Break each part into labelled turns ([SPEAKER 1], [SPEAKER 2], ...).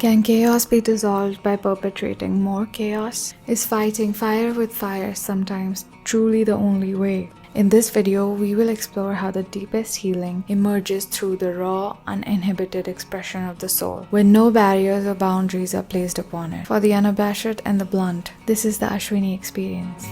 [SPEAKER 1] Can chaos be dissolved by perpetrating more chaos? Is fighting fire with fire sometimes truly the only way? In this video, we will explore how the deepest healing emerges through the raw, uninhibited expression of the soul, when no barriers or boundaries are placed upon it. For the unabashed and the blunt, this is the Ashwini experience.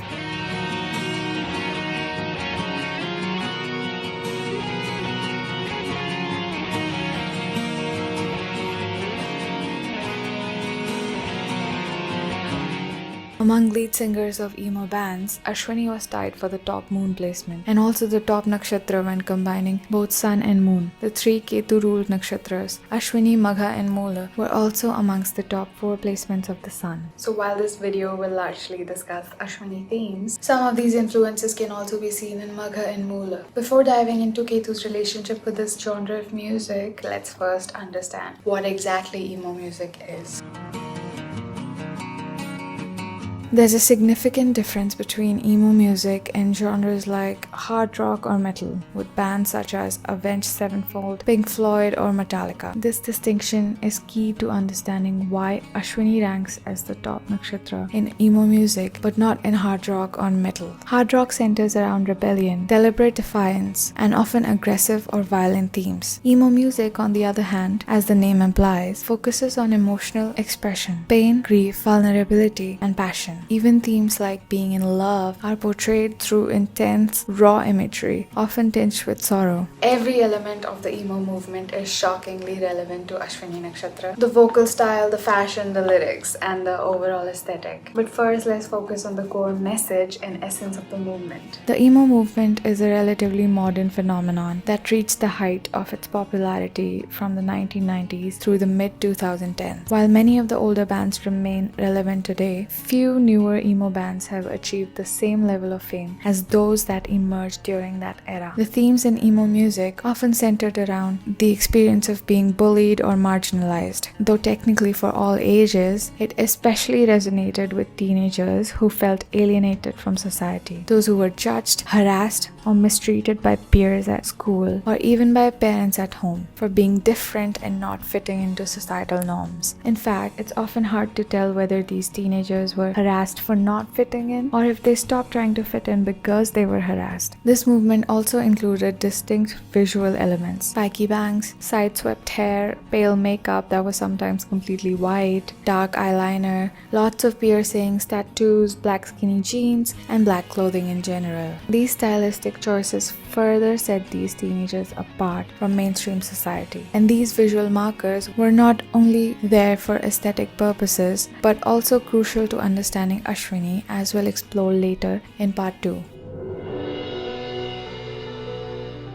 [SPEAKER 1] Among lead singers of emo bands, Ashwini was tied for the top moon placement and also the top nakshatra when combining both sun and moon. The three Ketu-ruled nakshatras, Ashwini, Magha and Mola, were also amongst the top 4 placements of the sun. So while this video will largely discuss Ashwini themes, some of these influences can also be seen in Magha and Mola. Before diving into Ketu's relationship with this genre of music, let's first understand what exactly emo music is. There's a significant difference between emo music and genres like hard rock or metal, with bands such as Avenged Sevenfold, Pink Floyd or Metallica. This distinction is key to understanding why Ashwini ranks as the top nakshatra in emo music but not in hard rock or metal. Hard rock centers around rebellion, deliberate defiance, and often aggressive or violent themes. Emo music, on the other hand, as the name implies, focuses on emotional expression, pain, grief, vulnerability, and passion. Even themes like being in love are portrayed through intense, raw imagery, often tinged with sorrow. Every element of the emo movement is shockingly relevant to Ashwini Nakshatra. The vocal style, the fashion, the lyrics, and the overall aesthetic. But first, let's focus on the core message and essence of the movement. The emo movement is a relatively modern phenomenon that reached the height of its popularity from the 1990s through the mid-2010s. While many of the older bands remain relevant today, few newer emo bands have achieved the same level of fame as those that emerged during that era. The themes in emo music often centered around the experience of being bullied or marginalized. Though technically for all ages, it especially resonated with teenagers who felt alienated from society. Those who were judged, harassed, or mistreated by peers at school or even by parents at home for being different and not fitting into societal norms. In fact, it's often hard to tell whether these teenagers were harassed for not fitting in or if they stopped trying to fit in because they were harassed. This movement also included distinct visual elements: spiky bangs, side-swept hair, pale makeup that was sometimes completely white, dark eyeliner, lots of piercings, tattoos, black skinny jeans, and black clothing in general. These stylistic choices further set these teenagers apart from mainstream society. And these visual markers were not only there for aesthetic purposes, but also crucial to understanding Ashwini, as we'll explore later in part 2.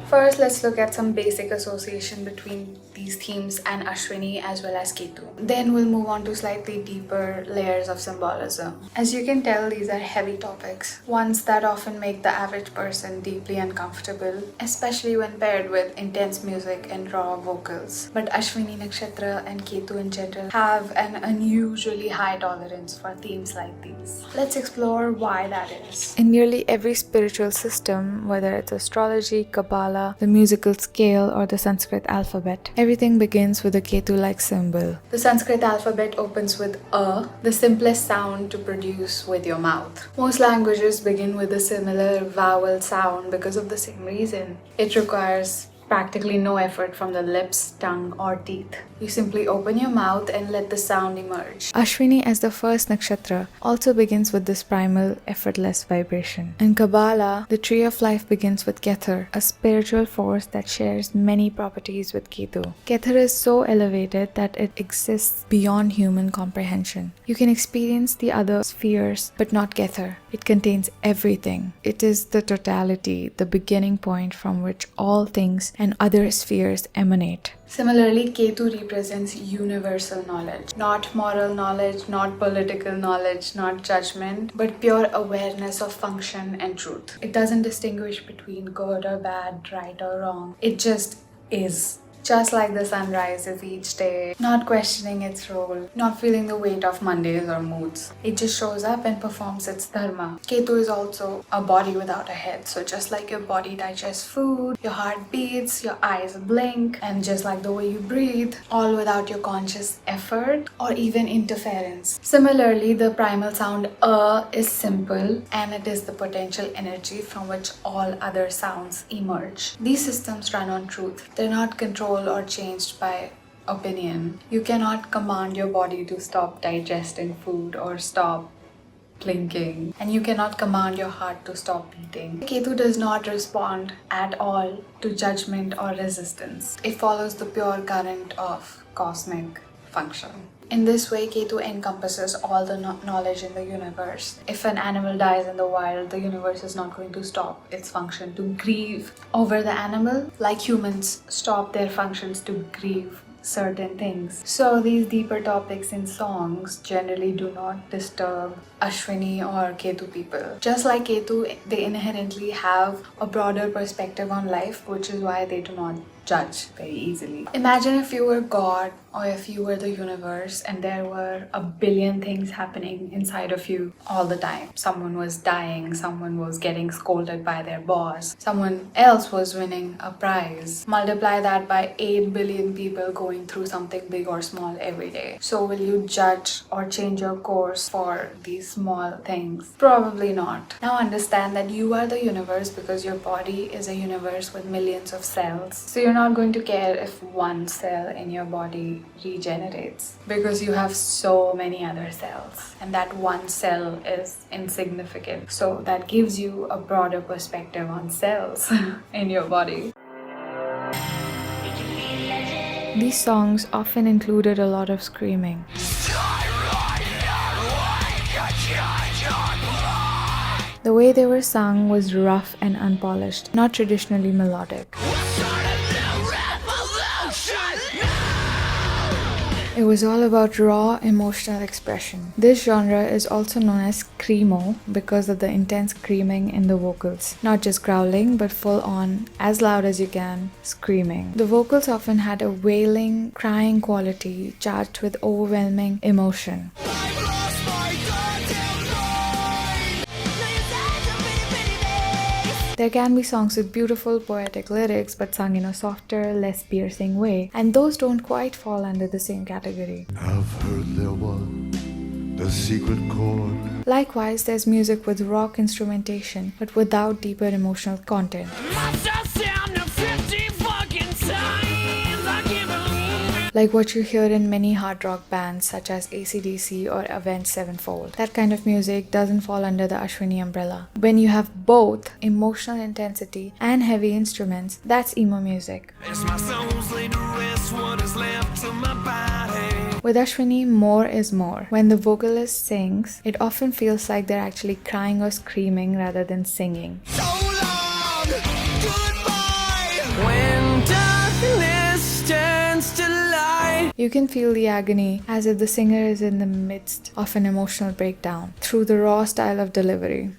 [SPEAKER 1] First, let's look at some basic association between these themes and Ashwini as well as Ketu. Then we'll move on to slightly deeper layers of symbolism. As you can tell, these are heavy topics, ones that often make the average person deeply uncomfortable, especially when paired with intense music and raw vocals. But Ashwini Nakshatra and Ketu in general have an unusually high tolerance for themes like these. Let's explore why that is. In nearly every spiritual system, whether it's astrology, Kabbalah, the musical scale, or the Sanskrit alphabet, everything begins with a Ketu-like symbol. The Sanskrit alphabet opens with A, the simplest sound to produce with your mouth. Most languages begin with a similar vowel sound because of the same reason. It requires practically no effort from the lips, tongue, or teeth. You simply open your mouth and let the sound emerge. Ashwini, as the first nakshatra, also begins with this primal, effortless vibration. In Kabbalah, the tree of life begins with Kether, a spiritual force that shares many properties with Ketu. Kether is so elevated that it exists beyond human comprehension. You can experience the other spheres, but not Kether. It contains everything. It is the totality, the beginning point from which all things and other spheres emanate. Similarly, Ketu represents universal knowledge. Not moral knowledge, not political knowledge, not judgment, but pure awareness of function and truth. It doesn't distinguish between good or bad, right or wrong. It just is. Just like the sun rises each day, not questioning its role, not feeling the weight of Mondays or moods. It just shows up and performs its dharma. Ketu is also a body without a head. So just like your body digests food, your heart beats, your eyes blink, and just like the way you breathe, all without your conscious effort or even interference. Similarly, the primal sound is simple, and it is the potential energy from which all other sounds emerge. These systems run on truth. They're not controlled or changed by opinion. You cannot command your body to stop digesting food or stop blinking, and you cannot command your heart to stop beating. Ketu does not respond at all to judgment or resistance. It follows the pure current of cosmic function. In this way, Ketu encompasses all the knowledge in the universe. If an animal dies in the wild, the universe is not going to stop its function to grieve over the animal, like humans stop their functions to grieve certain things. So these deeper topics in songs generally do not disturb Ashwini or Ketu people. Just like Ketu, they inherently have a broader perspective on life, which is why they do not judge very easily. Imagine if you were God, or if you were the universe and there were a billion things happening inside of you all the time. Someone was dying, someone was getting scolded by their boss, someone else was winning a prize. Multiply that by 8 billion people going through something big or small every day. So will you judge or change your course for these small things? Probably not. Now understand that you are the universe because your body is a universe with millions of cells. So you're not going to care if one cell in your body regenerates because you have so many other cells, and that one cell is insignificant. So that gives you a broader perspective on cells in your body. These songs often included a lot of screaming. The way they were sung was rough and unpolished, not traditionally melodic. It was all about raw emotional expression. This genre is also known as screamo because of the intense screaming in the vocals. Not just growling, but full on, as loud as you can, screaming. The vocals often had a wailing, crying quality charged with overwhelming emotion. There can be songs with beautiful poetic lyrics but sung in a softer, less piercing way, and those don't quite fall under the same category.
[SPEAKER 2] I've heard there was a secret chord.
[SPEAKER 1] Likewise, there's music with rock instrumentation but without deeper emotional content. Like what you hear in many hard rock bands such as AC/DC or Avenged Sevenfold. That kind of music doesn't fall under the Ashwini umbrella. When you have both emotional intensity and heavy instruments, that's emo music. With Ashwini, more is more. When the vocalist sings, it often feels like they're actually crying or screaming rather than singing.
[SPEAKER 3] So long, goodbye. When darkness turns to light.
[SPEAKER 1] You can feel the agony as if the singer is in the midst of an emotional breakdown through the raw style of delivery.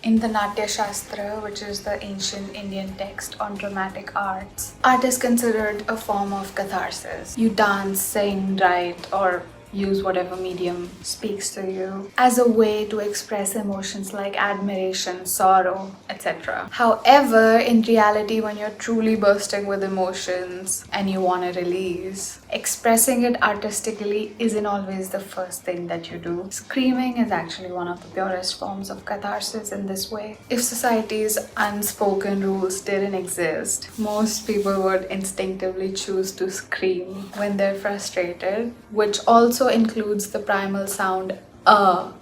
[SPEAKER 1] In the Natya Shastra, which is the ancient Indian text on dramatic arts, art is considered a form of catharsis. You dance, sing, write, or use whatever medium speaks to you as a way to express emotions like admiration, sorrow, etc. However, in reality, when you're truly bursting with emotions and you want to release, expressing it artistically isn't always the first thing that you do. Screaming is actually one of the purest forms of catharsis in this way. If society's unspoken rules didn't exist, most people would instinctively choose to scream when they're frustrated, which also includes the primal sound or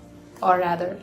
[SPEAKER 1] rather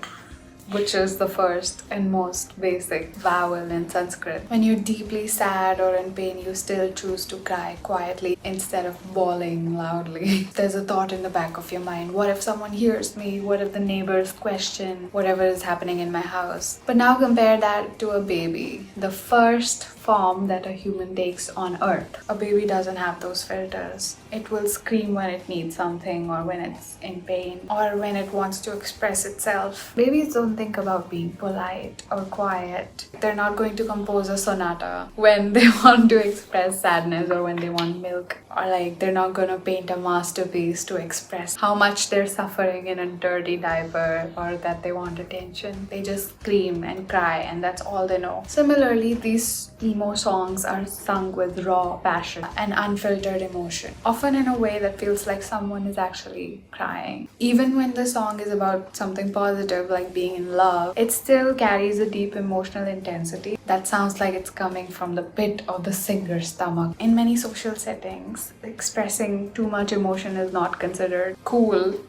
[SPEAKER 1] which is the first and most basic vowel in Sanskrit. When you're deeply sad or in pain, you still choose to cry quietly instead of bawling loudly. There's a thought in the back of your mind: what if someone hears me? What if the neighbors question whatever is happening in my house? But now compare that to a baby, the first form that a human takes on earth. A baby doesn't have those filters. It will scream when it needs something, or when it's in pain, or when it wants to express itself. Babies don't think about being polite or quiet. They're not going to compose a sonata when they want to express sadness or when they want milk, or like they're not gonna paint a masterpiece to express how much they're suffering in a dirty diaper or that they want attention. They just scream and cry, and that's all they know. Similarly, these emo songs are sung with raw passion and unfiltered emotion, often in a way that feels like someone is actually crying. Even when the song is about something positive like being in love, it still carries a deep emotional intensity that sounds like it's coming from the pit of the singer's stomach. In many social settings, expressing too much emotion is not considered cool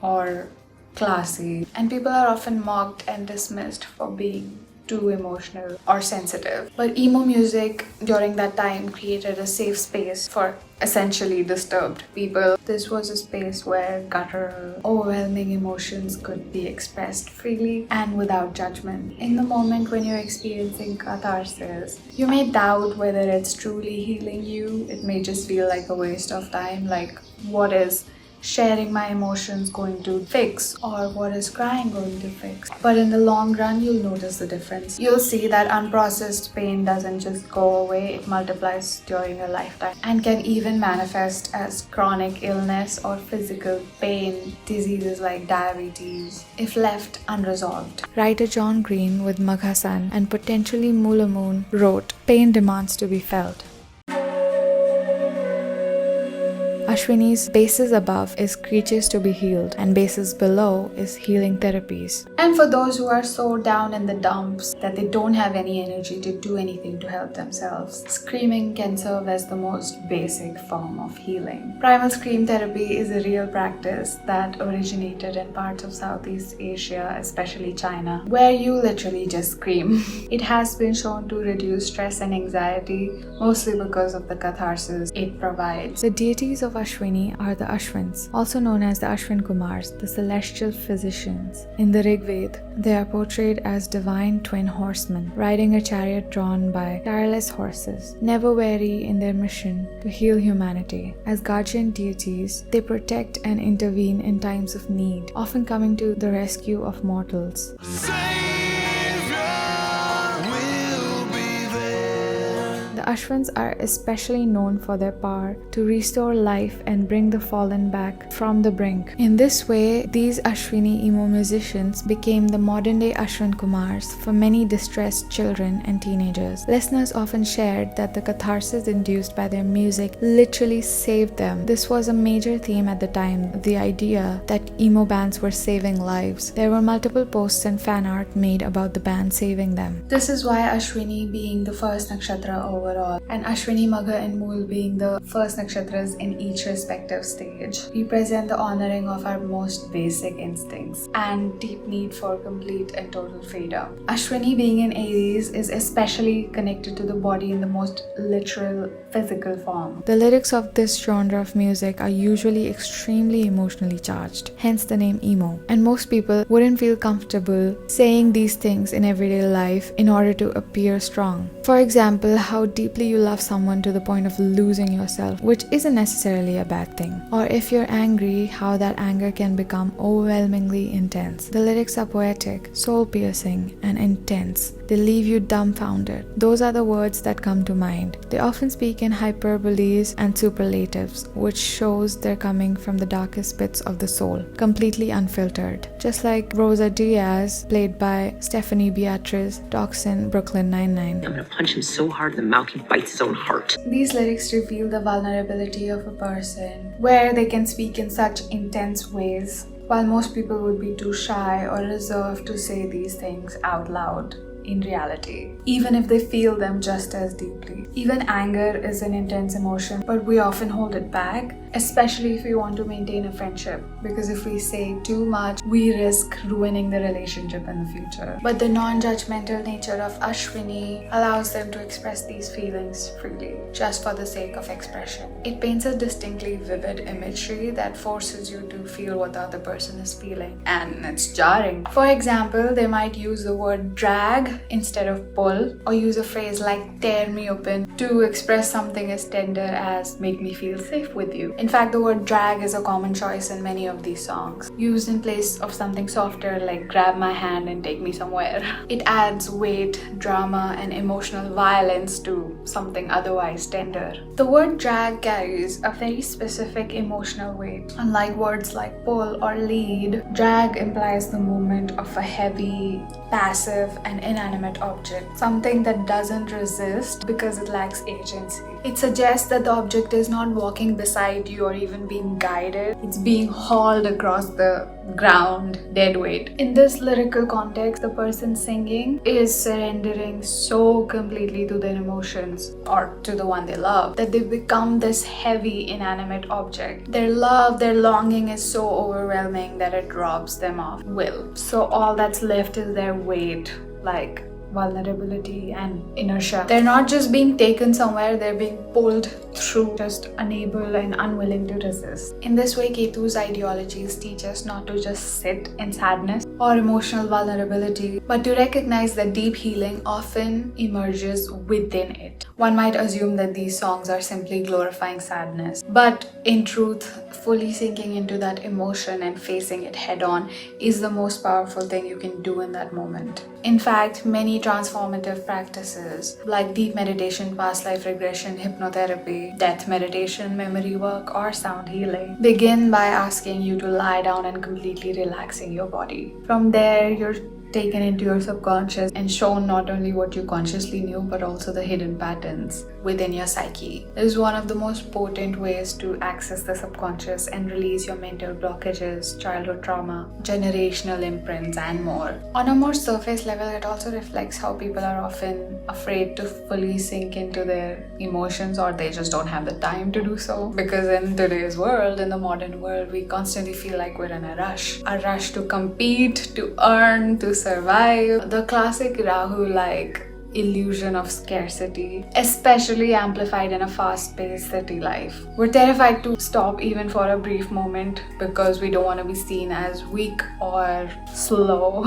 [SPEAKER 1] or classy, and people are often mocked and dismissed for being too emotional or sensitive. But emo music during that time created a safe space for essentially disturbed people. This was a space where guttural, overwhelming emotions could be expressed freely and without judgment. In the moment when you're experiencing catharsis, you may doubt whether it's truly healing you. It may just feel like a waste of time, like what is sharing my emotions going to fix, or what is crying going to fix? But in the long run, you'll notice the difference. You'll see that unprocessed pain doesn't just go away, it multiplies during your lifetime and can even manifest as chronic illness or physical pain, diseases like diabetes, if left unresolved. Writer John Green with Magha Sun and potentially Mula Moon wrote, "Pain demands to be felt." Ashwini's bases above is creatures to be healed, and bases below is healing therapies. And for those who are so down in the dumps that they don't have any energy to do anything to help themselves, screaming can serve as the most basic form of healing. Primal scream therapy is a real practice that originated in parts of Southeast Asia, especially China, where you literally just scream. It has been shown to reduce stress and anxiety, mostly because of the catharsis it provides. The deities of Ashwini are the Ashwins, also known as the Ashwin Kumars, the celestial physicians. In the Rig Veda, they are portrayed as divine twin horsemen, riding a chariot drawn by tireless horses, never weary in their mission to heal humanity. As guardian deities, they protect and intervene in times of need, often coming to the rescue of mortals. The Ashwins are especially known for their power to restore life and bring the fallen back from the brink. In this way, these Ashwini emo musicians became the modern-day Ashwin Kumars for many distressed children and teenagers. Listeners often shared that the catharsis induced by their music literally saved them. This was a major theme at the time, the idea that emo bands were saving lives. There were multiple posts and fan art made about the band saving them. This is why Ashwini being the first nakshatra overall, and Ashwini, Magha and Mool being the first nakshatras in each respective stage, represent the honoring of our most basic instincts and deep need for complete and total freedom. Ashwini being in Aries is especially connected to the body in the most literal physical form. The lyrics of this genre of music are usually extremely emotionally charged, hence the name emo, and most people wouldn't feel comfortable saying these things in everyday life in order to appear strong. For example, how deeply you love someone to the point of losing yourself, which isn't necessarily a bad thing. Or if you're angry, how that anger can become overwhelmingly intense. The lyrics are poetic, soul-piercing, and intense. They leave you dumbfounded. Those are the words that come to mind. They often speak in hyperboles and superlatives, which shows they're coming from the darkest bits of the soul, completely unfiltered. Just like Rosa Diaz, played by Stephanie Beatriz, talks in Brooklyn Nine-Nine.
[SPEAKER 4] I'm gonna punch him so hard in the mouth he bites his own heart.
[SPEAKER 1] These lyrics reveal the vulnerability of a person, where they can speak in such intense ways, while most people would be too shy or reserved to say these things out loud. In reality, even if they feel them just as deeply. Even anger is an intense emotion, but we often hold it back especially if we want to maintain a friendship, because if we say too much, we risk ruining the relationship in the future. But the non-judgmental nature of Ashwini allows them to express these feelings freely, just for the sake of expression. It paints a distinctly vivid imagery that forces you to feel what the other person is feeling, and it's jarring. For example, they might use the word drag instead of pull, or use a phrase like tear me open to express something as tender as make me feel safe with you. In fact, the word drag is a common choice in many of these songs, used in place of something softer like grab my hand and take me somewhere. It adds weight, drama, and emotional violence to something otherwise tender. The word drag carries a very specific emotional weight. Unlike words like pull or lead, drag implies the movement of a heavy, passive, and inanimate object, something that doesn't resist because it lacks agency. It suggests that the object is not walking beside you or even being guided, it's being hauled across the ground, dead weight. In this lyrical context, the person singing is surrendering so completely to their emotions or to the one they love that they become this heavy, inanimate object. Their love, their longing is so overwhelming that it robs them of will. So all that's left is their weight, like vulnerability and inertia. They're not just being taken somewhere, they're being pulled through, just unable and unwilling to resist. In this way, Ketu's ideologies teach us not to just sit in sadness or emotional vulnerability, but to recognize that deep healing often emerges within it. One might assume that these songs are simply glorifying sadness, but in truth, fully sinking into that emotion and facing it head on is the most powerful thing you can do in that moment. In fact, many transformative practices like deep meditation, past life regression, hypnotherapy, death meditation, memory work, or sound healing begin by asking you to lie down and completely relaxing your body. From there, you're taken into your subconscious and shown not only what you consciously knew but also the hidden patterns within your psyche. It is one of the most potent ways to access the subconscious and release your mental blockages, childhood trauma, generational imprints, and more. On a more surface level, it also reflects how people are often afraid to fully sink into their emotions, or they just don't have the time to do so, because in today's world, in the modern world, we constantly feel like we're in a rush to compete, to earn, to survive. The classic Rahu-like illusion of scarcity, especially amplified in a fast-paced city life. We're terrified to stop even for a brief moment because we don't want to be seen as weak or slow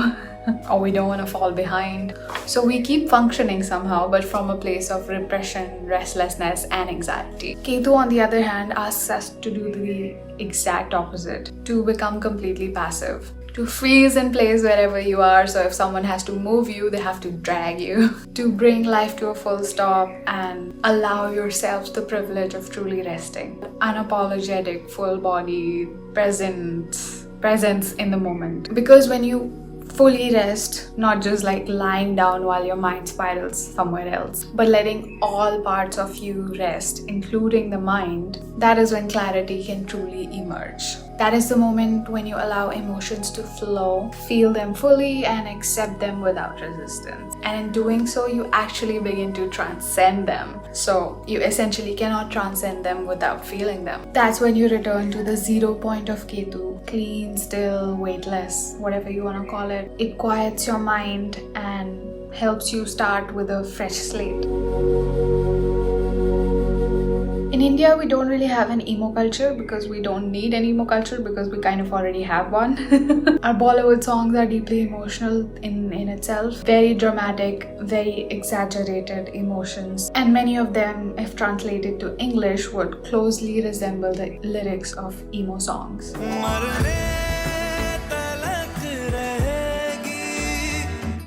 [SPEAKER 1] or we don't want to fall behind. So we keep functioning somehow, but from a place of repression, restlessness, and anxiety. Ketu, on the other hand, asks us to do the exact opposite, to become completely passive, to freeze in place wherever you are, so if someone has to move you, they have to drag you, to bring life to a full stop and allow yourselves the privilege of truly resting. Unapologetic, full-body presence in the moment. Because when you fully rest, not just like lying down while your mind spirals somewhere else, but letting all parts of you rest, including the mind, that is when clarity can truly emerge. That is the moment when you allow emotions to flow, feel them fully, and accept them without resistance. And in doing so, you actually begin to transcend them. So you essentially cannot transcend them without feeling them. That's when you return to the 0 point of Ketu, clean, still, weightless, whatever you want to call it. It quiets your mind and helps you start with a fresh slate. In India, we don't really have an emo culture because we don't need an emo culture because we kind of already have one. Our Bollywood songs are deeply emotional in itself. Very dramatic, very exaggerated emotions. And many of them, if translated to English, would closely resemble the lyrics of emo songs.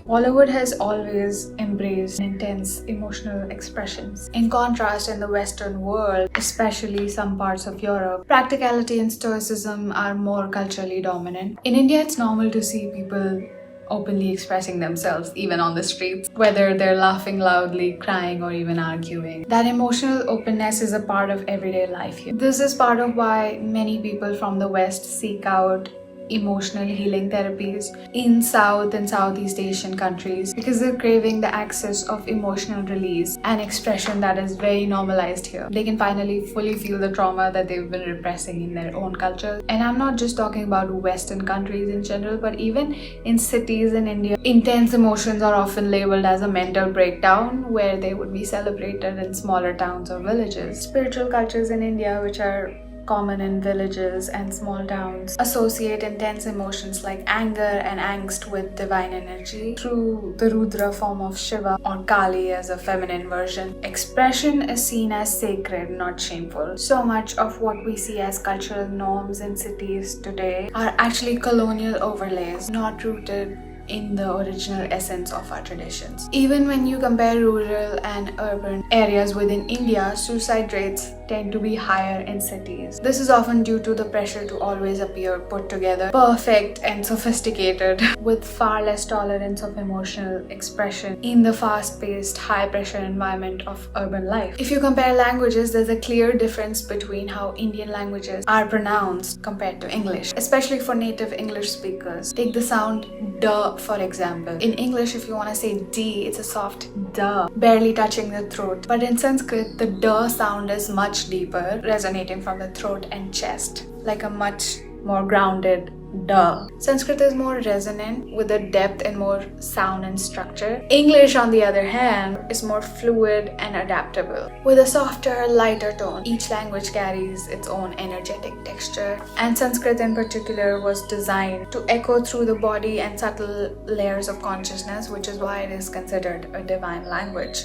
[SPEAKER 1] Bollywood has always embraced intense emotional expressions. In contrast, in the Western world, especially some parts of Europe, practicality and stoicism are more culturally dominant. In India, it's normal to see people openly expressing themselves, even on the streets, whether they're laughing loudly, crying, or even arguing. That emotional openness is a part of everyday life here. This is part of why many people from the West seek out emotional healing therapies in South and Southeast Asian countries because they're craving the access of emotional release and expression that is very normalized here. They can finally fully feel the trauma that they've been repressing in their own culture. And I'm not just talking about Western countries in general, but even in cities in India, intense emotions are often labeled as a mental breakdown where they would be celebrated in smaller towns or villages. Spiritual cultures in India, which are common in villages and small towns, associate intense emotions like anger and angst with divine energy through the Rudra form of Shiva or Kali as a feminine version. Expression is seen as sacred, not shameful. So much of what we see as cultural norms in cities today are actually colonial overlays, not rooted in the original essence of our traditions. Even when you compare rural and urban areas within India, suicide rates tend to be higher in cities. This is often due to the pressure to always appear put together, perfect and sophisticated, with far less tolerance of emotional expression in the fast-paced, high-pressure environment of urban life. If you compare languages, there's a clear difference between how Indian languages are pronounced compared to English, especially for native English speakers. Take the sound duh, for example. In English, if you want to say D, it's a soft duh, barely touching the throat. But in Sanskrit, the duh sound is much deeper, resonating from the throat and chest, like a much more grounded duh. Sanskrit is more resonant with the depth and more sound and structure. English, on the other hand, is more fluid and adaptable, with a softer, lighter tone. Each language carries its own energetic texture, and Sanskrit in particular was designed to echo through the body and subtle layers of consciousness, which is why it is considered a divine language.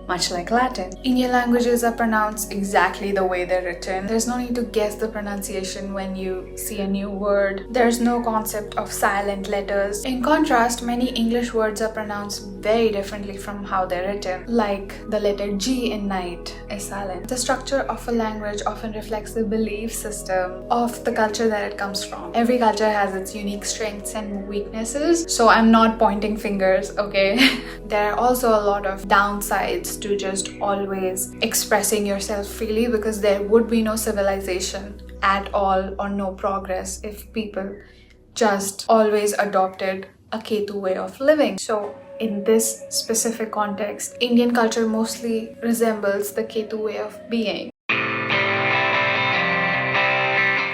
[SPEAKER 1] Much like Latin. Indian languages are pronounced exactly the way they're written. There's no need to guess the pronunciation when you see a new word. There's no concept of silent letters. In contrast, many English words are pronounced very differently from how they're written. Like the letter G in night is silent. The structure of a language often reflects the belief system of the culture that it comes from. Every culture has its unique strengths and weaknesses, so I'm not pointing fingers, okay? There are also a lot of downsides to just always expressing yourself freely, because there would be no civilization at all or no progress if people just always adopted a Ketu way of living. So in this specific context, Indian culture mostly resembles the Ketu way of being.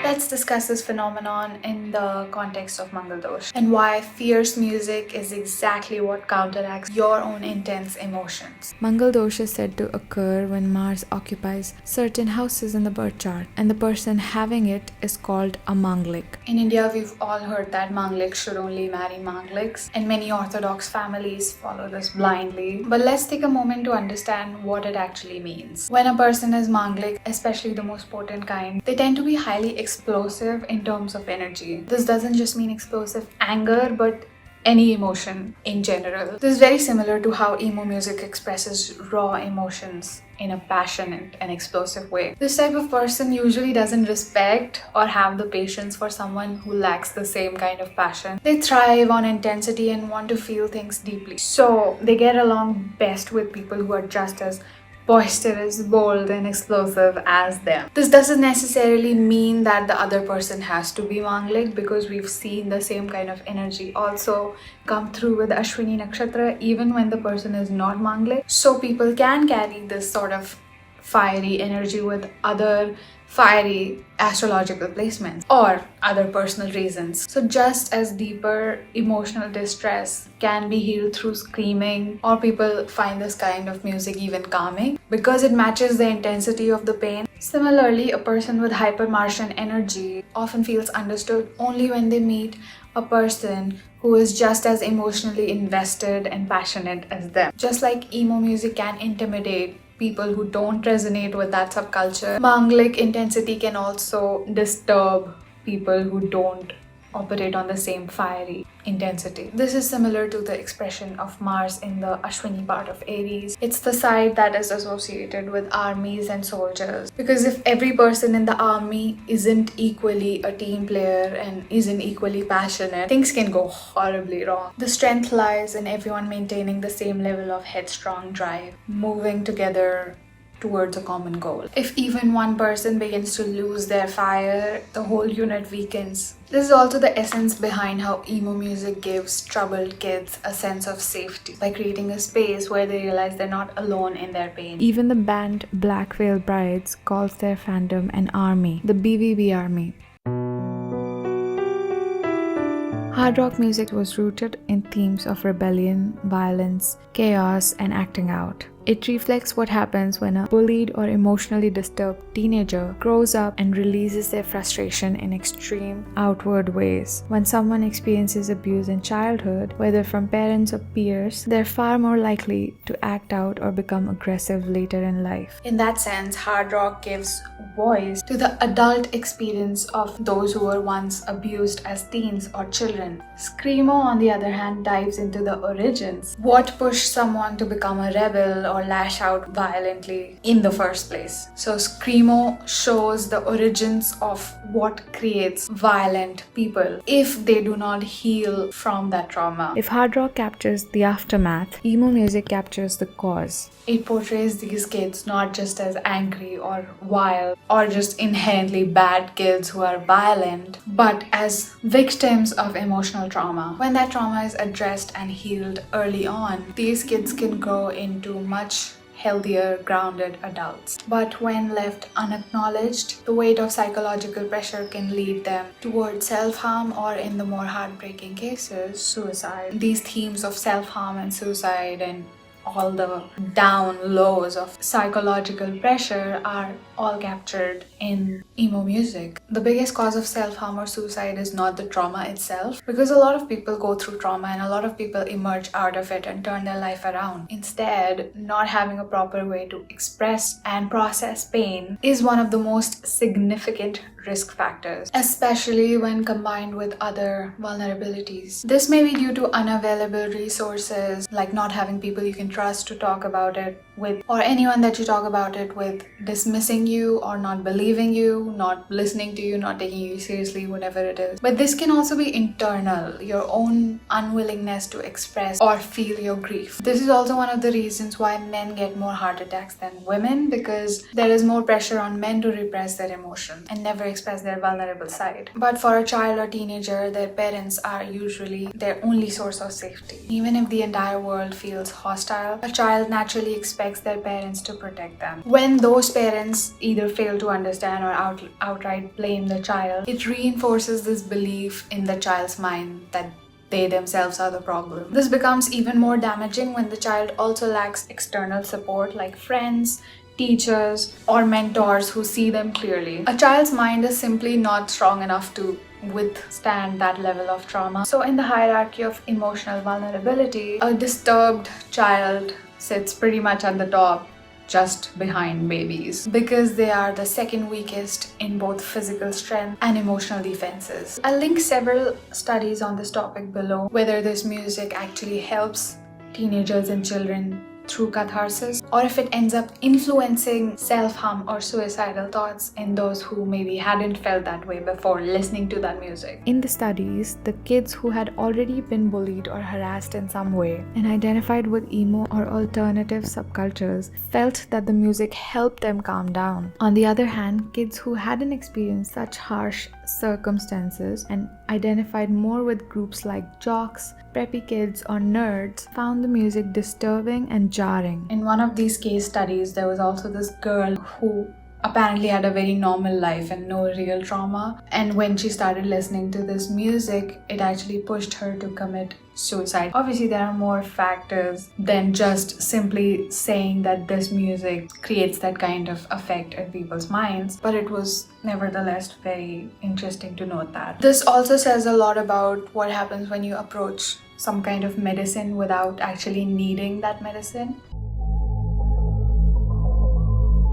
[SPEAKER 1] Let's discuss this phenomenon in the context of Mangal Dosha and why fierce music is exactly what counteracts your own intense emotions. Mangal Dosha is said to occur when Mars occupies certain houses in the birth chart, and the person having it is called a Manglik. In India, we've all heard that Mangliks should only marry Mangliks, and many Orthodox families follow this blindly. But let's take a moment to understand what it actually means. When a person is Manglik, especially the most potent kind, they tend to be highly explosive in terms of energy. This doesn't just mean explosive anger, but any emotion in general. This is very similar to how emo music expresses raw emotions in a passionate and explosive way. This type of person usually doesn't respect or have the patience for someone who lacks the same kind of passion. They thrive on intensity and want to feel things deeply. So they get along best with people who are just as boisterous, bold, and explosive as them. This doesn't necessarily mean that the other person has to be Manglik, because we've seen the same kind of energy also come through with Ashwini Nakshatra even when the person is not Manglik. So people can carry this sort of fiery energy with other fiery astrological placements or other personal reasons. So just as deeper emotional distress can be healed through screaming, or people find this kind of music even calming because it matches the intensity of the pain. Similarly, a person with hyper-Martian energy often feels understood only when they meet a person who is just as emotionally invested and passionate as them. Just like emo music can intimidate people who don't resonate with that subculture, Manglik intensity can also disturb people who don't operate on the same fiery intensity. This is similar to the expression of Mars in the Ashwini part of Aries. It's the side that is associated with armies and soldiers. Because if every person in the army isn't equally a team player and isn't equally passionate, things can go horribly wrong. The strength lies in everyone maintaining the same level of headstrong drive, moving together towards a common goal. If even one person begins to lose their fire, the whole unit weakens. This is also the essence behind how emo music gives troubled kids a sense of safety by creating a space where they realize they're not alone in their pain. Even the band Black Veil Brides calls their fandom an army, the BVB army. Hard rock music was rooted in themes of rebellion, violence, chaos, and acting out. It reflects what happens when a bullied or emotionally disturbed teenager grows up and releases their frustration in extreme outward ways. When someone experiences abuse in childhood, whether from parents or peers, they're far more likely to act out or become aggressive later in life. In that sense, hard rock gives voice to the adult experience of those who were once abused as teens or children. Screamo, on the other hand, dives into the origins. What pushed someone to become a rebel or lash out violently in the first place? So Screamo shows the origins of what creates violent people if they do not heal from that trauma. If hard rock captures the aftermath, emo music captures the cause. It portrays these kids not just as angry or wild or just inherently bad kids who are violent, but as victims of emotional trauma. When that trauma is addressed and healed early on, these kids can grow into much healthier, grounded adults. But when left unacknowledged, the weight of psychological pressure can lead them towards self-harm or, in the more heartbreaking cases, suicide. These themes of self-harm and suicide and all the down lows of psychological pressure are all captured in emo music. The biggest cause of self-harm or suicide is not the trauma itself, because a lot of people go through trauma and a lot of people emerge out of it and turn their life around. Instead, not having a proper way to express and process pain is one of the most significant risk factors, especially when combined with other vulnerabilities. This may be due to unavailable resources, like not having people you can trust to talk about it with, or anyone that you talk about it with dismissing you or not believing you, not listening to you, not taking you seriously, whatever it is. But this can also be internal, your own unwillingness to express or feel your grief. This is also one of the reasons why men get more heart attacks than women, because there is more pressure on men to repress their emotions and never express their vulnerable side. But for a child or teenager, their parents are usually their only source of safety. Even if the entire world feels hostile, a child naturally expects their parents to protect them. When those parents either fail to understand or outright blame the child, it reinforces this belief in the child's mind that they themselves are the problem. This becomes even more damaging when the child also lacks external support like friends, teachers, or mentors who see them clearly. A child's mind is simply not strong enough to withstand that level of trauma. So in the hierarchy of emotional vulnerability, a disturbed child sits pretty much at the top, just behind babies, because they are the second weakest in both physical strength and emotional defenses. I'll link several studies on this topic below, whether this music actually helps teenagers and children through catharsis, or if it ends up influencing self-harm or suicidal thoughts in those who maybe hadn't felt that way before listening to that music. In the studies, the kids who had already been bullied or harassed in some way and identified with emo or alternative subcultures felt that the music helped them calm down. On the other hand, kids who hadn't experienced such harsh circumstances and identified more with groups like jocks, preppy kids, or nerds found the music disturbing and jarring. In one of these case studies, there was also this girl who apparently had a very normal life and no real trauma, and when she started listening to this music, it actually pushed her to commit suicide. Obviously, there are more factors than just simply saying that this music creates that kind of effect in people's minds, but it was nevertheless very interesting to note that. This also says a lot about what happens when you approach some kind of medicine without actually needing that medicine.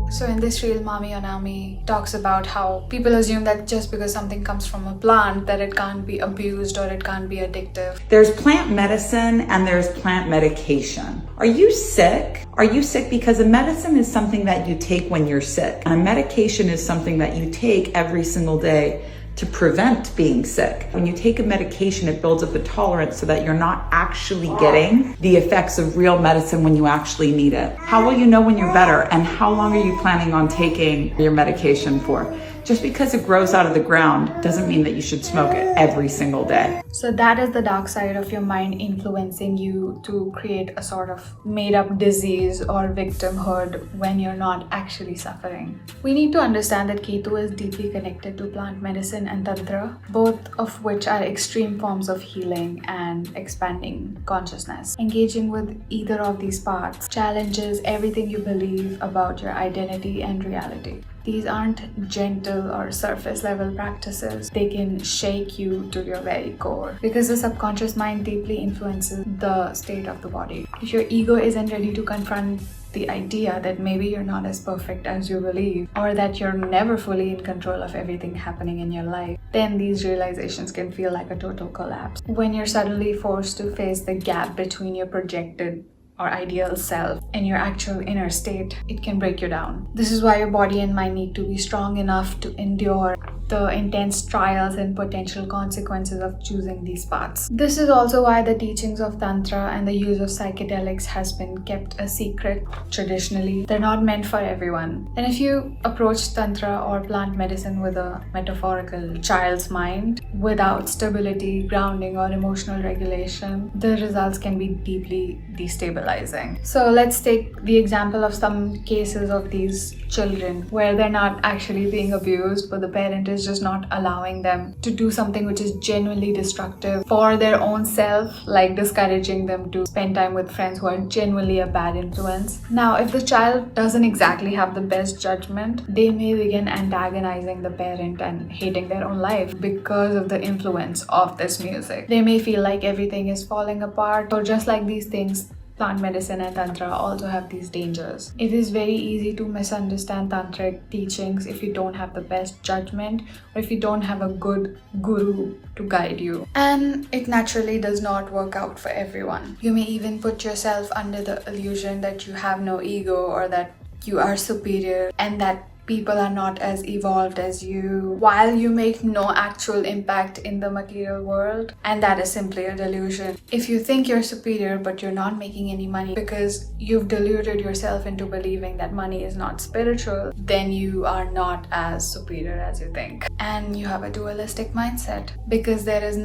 [SPEAKER 1] So in this reel, Mami Onami talks about how people assume that just because something comes from a plant that it can't be abused or it can't be addictive.
[SPEAKER 5] There's plant medicine and there's plant medication. Are you sick? Are you sick because a medicine is something that you take when you're sick, and a medication is something that you take every single day to prevent being sick. When you take a medication, it builds up a tolerance so that you're not actually getting the effects of real medicine when you actually need it. How will you know when you're better, and how long are you planning on taking your medication for? Just because it grows out of the ground doesn't mean that you should smoke it every single day.
[SPEAKER 1] So that is the dark side of your mind influencing you to create a sort of made-up disease or victimhood when you're not actually suffering. We need to understand that Ketu is deeply connected to plant medicine and Tantra, both of which are extreme forms of healing and expanding consciousness. Engaging with either of these paths challenges everything you believe about your identity and reality. These aren't gentle or surface level practices. They can shake you to your very core because the subconscious mind deeply influences the state of the body. If your ego isn't ready to confront the idea that maybe you're not as perfect as you believe, or that you're never fully in control of everything happening in your life, then these realizations can feel like a total collapse. When you're suddenly forced to face the gap between your projected or ideal self and your actual inner state, it can break you down. This is why your body and mind need to be strong enough to endure the intense trials and potential consequences of choosing these paths. This is also why the teachings of Tantra and the use of psychedelics has been kept a secret traditionally. They're not meant for everyone. And if you approach Tantra or plant medicine with a metaphorical child's mind, without stability, grounding, or emotional regulation, the results can be deeply destabilizing. So let's take the example of some cases of these children where they're not actually being abused, but the parent is just not allowing them to do something which is genuinely destructive for their own self, like discouraging them to spend time with friends who are genuinely a bad influence. Now, if the child doesn't exactly have the best judgment, they may begin antagonizing the parent and hating their own life because of the influence of this music. They may feel like everything is falling apart, or just like these things, plant medicine and Tantra also have these dangers. It is very easy to misunderstand Tantric teachings if you don't have the best judgment or if you don't have a good guru to guide you. And it naturally does not work out for everyone. You may even put yourself under the illusion that you have no ego or that you are superior and that people are not as evolved as you, while you make no actual impact in the material world, and that is simply a delusion. If you think you're superior but you're not making any money because you've deluded yourself into believing that money is not spiritual, then you are not as superior as you think. And you have a dualistic mindset because there is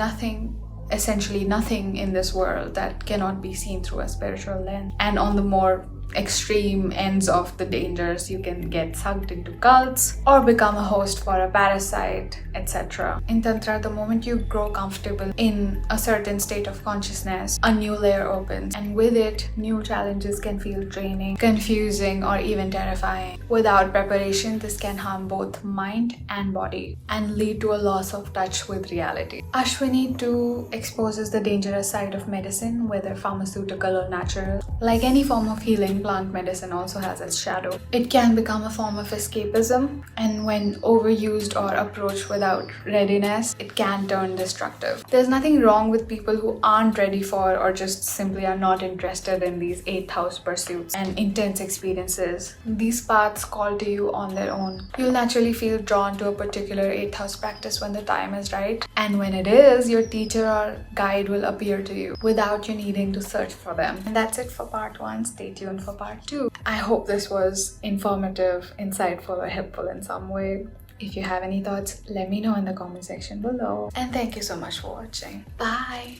[SPEAKER 1] essentially nothing in this world that cannot be seen through a spiritual lens. And on the more extreme ends of the dangers, you can get sucked into cults or become a host for a parasite, etc. In Tantra, the moment you grow comfortable in a certain state of consciousness, a new layer opens, and with it, new challenges can feel draining, confusing, or even terrifying. Without preparation, this can harm both mind and body and lead to a loss of touch with reality. Ashwini too exposes the dangerous side of medicine, whether pharmaceutical or natural. Like any form of healing, plant medicine also has its shadow. It can become a form of escapism, and when overused or approached without readiness, it can turn destructive. There's nothing wrong with people who aren't ready for or just simply are not interested in these 8th house pursuits and intense experiences. These paths call to you on their own. You'll naturally feel drawn to a particular 8th house practice when the time is right, and when it is, your teacher or guide will appear to you without you needing to search for them. And that's it for part 1. Stay tuned for part 2. I hope this was informative, insightful, or helpful in some way. If you have any thoughts, let me know in the comment section below. And thank you so much for watching. Bye!